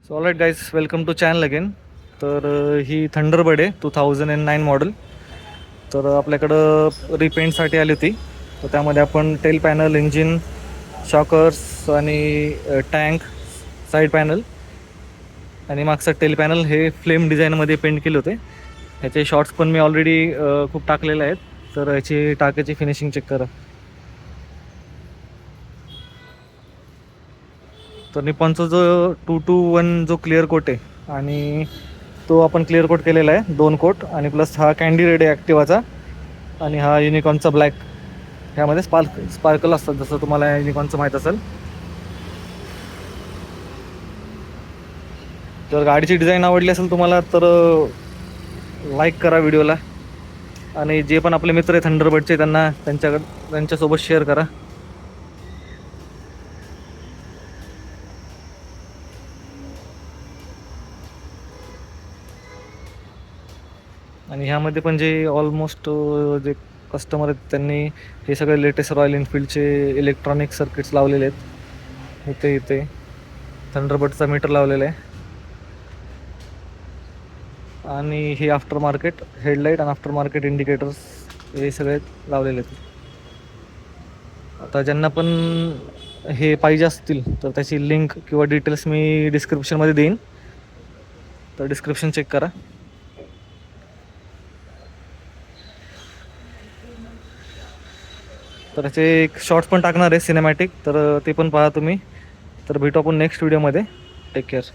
So alright guys, welcome to channel again. तर ही Thunderbird आहे 2009 मॉडेल. तर आपल्याकडं रिपेंटसाठी आली होती. तर त्यामध्ये आपण टेल पॅनल, इंजिन, शॉकर्स आणि टँक, साईड पॅनल आणि मागचं टेल पॅनल हे फ्लेम डिझाईनमध्ये पेंट केले होते. ह्याचे शॉर्ट्स पण मी ऑलरेडी खूप टाकलेले आहेत. तर ह्याची टाकाची फिनिशिंग चेक करा. तर निपॉनचा जो 221 जो क्लिअर कोट आहे आणि तो आपण क्लिअर कोट केलेला आहे 2 कोट, आणि प्लस हा कॅन्डी रेड आहे ॲक्टिवाचा, आणि हा युनिकॉनचा ब्लॅक. ह्यामध्ये स्पार्कल असतात, जसं तुम्हाला युनिकॉनचं माहीत असेल. जर गाडीची डिझाईन आवडली असेल तुम्हाला तर लाईक करा व्हिडिओला, आणि जे पण आपले मित्र आहे थंडरबर्डचे त्यांना त्यांच्यासोबत शेअर करा. आणि ह्यामध्ये पण जे ऑलमोस्ट जे कस्टमर आहेत त्यांनी हे सगळे लेटेस्ट रॉयल एनफिल्डचे इलेक्ट्रॉनिक सर्किट्स लावलेले आहेत. इथे थंडरबर्डचा मीटर लावलेला आहे, आणि हे आफ्टर मार्केट हेडलाईट आणि आफ्टर मार्केट इंडिकेटर्स हे सगळे लावलेले आहेत. आता ज्यांना पण हे पाहिजे असतील तर त्याची लिंक किंवा डिटेल्स मी डिस्क्रिप्शनमध्ये देईन, तर डिस्क्रिप्शन चेक करा. तर त्याचे एक शॉर्ट्स पण टाकणार आहे सिनेमॅटिक, तर ते पण पहा तुम्ही. तर भेटू आपण नेक्स्ट व्हिडिओमध्ये. Take care.